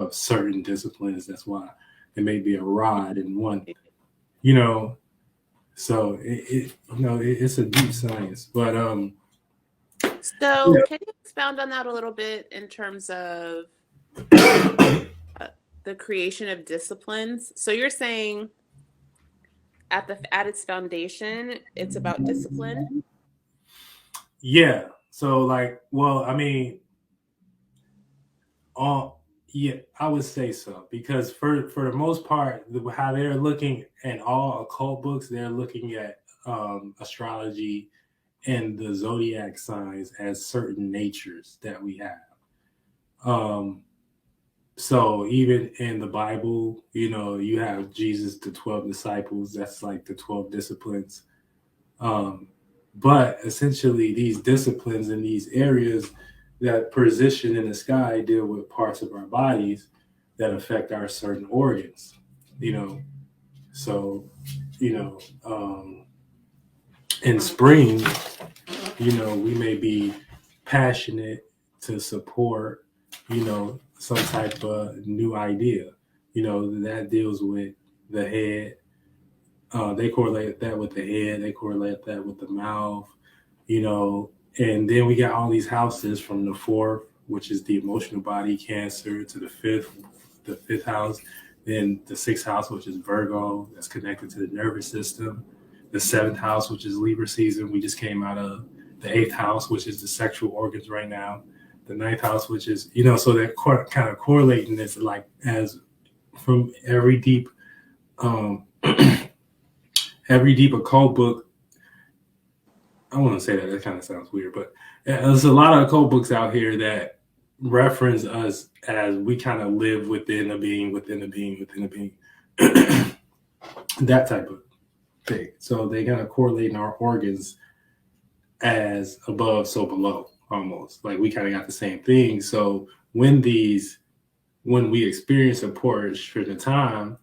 of certain disciplines. That's why it may be a rod in one, you know. So it's a deep science, but So, can you expound on that a little bit in terms of the creation of disciplines? So, you're saying at its foundation, it's about discipline. yeah. So like, well, I mean, all yeah, I would say so because for the most part, how they're looking at all occult books, they're looking at astrology and the zodiac signs as certain natures that we have. Um, so even in the Bible, you have Jesus, the 12 disciples. That's like the 12 disciplines. Um, but essentially, these disciplines in these areas that position in the sky deal with parts of our bodies that affect our certain organs. You know, so you know, in spring, we may be passionate to support, some type of new idea, that deals with the head. They correlate that with the head, they correlate that with the mouth, you know, and then we got all these houses from the fourth, which is the emotional body cancer, to the fifth house, then the sixth house, which is Virgo, that's connected to the nervous system, the seventh house, which is Libra season, we just came out of the eighth house, which is the sexual organs right now, the ninth house, which is, so that kind of correlating this like as from um, every deep occult book. I want to say that kind of sounds weird, but there's a lot of occult books out here that reference us as we kind of live within a being, within a being, within a being, that type of thing. So they kind of correlate in our organs as above, so below, almost like we kind of got the same thing. So when we experience a portion of time,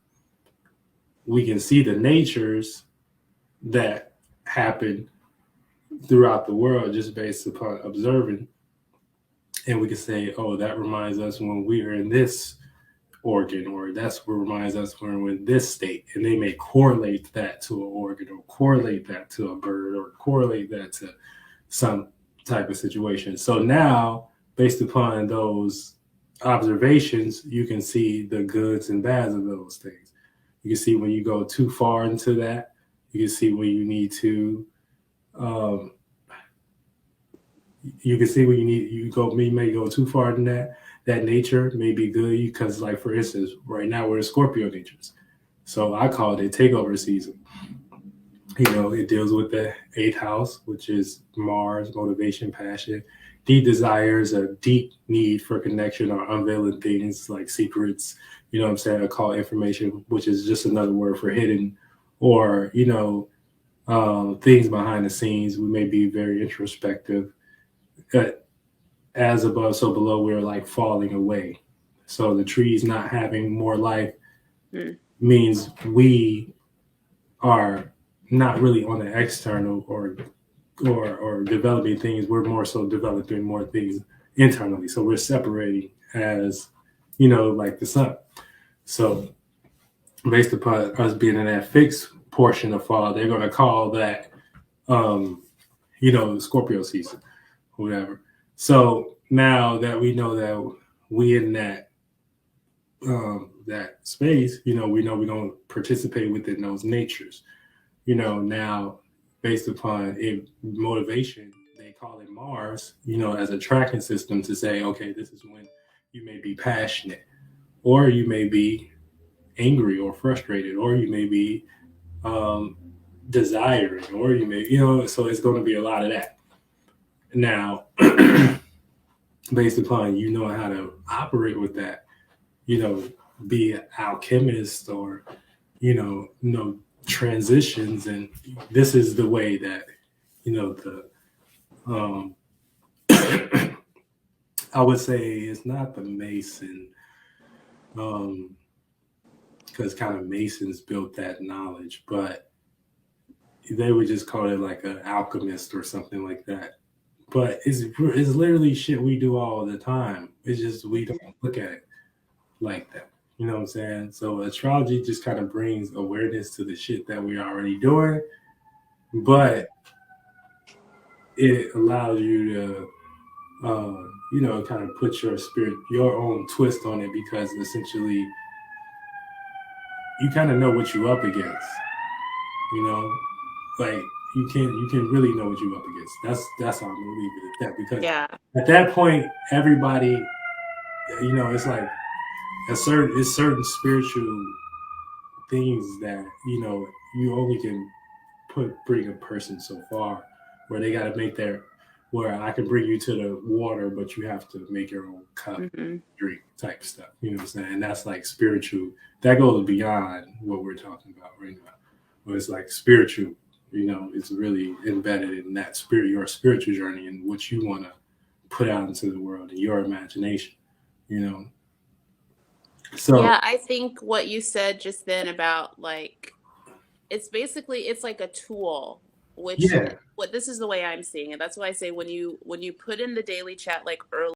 we can see the natures that happen throughout the world just based upon observing. And we can say, oh, that reminds us when we are in this organ, or that's what reminds us when we're in this state. And they may correlate that to an organ, or correlate that to a bird, or correlate that to some type of situation. So now, based upon those observations, you can see the goods and bads of those things. You can see when you go too far into that. You can see when you need to um, you can see when you may go too far in that nature may be good because, like, for instance, right now we're in Scorpio natures, so I call it takeover season. It deals with the eighth house, which is Mars, motivation, passion, deep desires, a deep need for connection, or unveiling things like secrets. What I'm saying? I call information, which is just another word for hidden, or things behind the scenes. We may be very introspective. As above, so below, we're like falling away. So the trees not having more life means we are not really on the external or developing things. We're more so developing more things internally. So we're separating as like the sun. So based upon us being in that fixed portion of fall, they're going to call that Scorpio season, whatever. So now that we know that we in that space, we know we don't participate within those natures. Now based upon motivation, they call it Mars, as a tracking system to say, okay, this is when you may be passionate, or you may be angry or frustrated, or you may be desiring, or you may, so it's going to be a lot of that. Now, based upon how to operate with that, be an alchemist, or transitions, and this is the way that the I would say it's not the Mason, because kind of Masons built that knowledge, but they would just call it like an alchemist or something like that. But it's literally shit we do all the time. It's just we don't look at it. like that. You know what I'm saying? So astrology just kind of brings awareness to the shit that we're already doing, but it allows you to, kind of put your own twist on it, because essentially you kind of know what you're up against. You know, like you can really know what you're up against. That's how I'm gonna leave it at that, because Yeah. at that point everybody, it's like it's certain spiritual things that you only can bring a person so far, where they got to make their where I can bring you to the water, but you have to make your own cup, Hmm. drink type stuff. You know what I'm saying? And that's like spiritual. That goes beyond what we're talking about right now. But it's like spiritual. It's really embedded in that spirit, your spiritual journey, and what you want to put out into the world and your imagination. You know. So Yeah, I think what you said just then about like it's like a tool, which yeah, what this is the way I'm seeing it. That's why I say when you put in the daily chat like early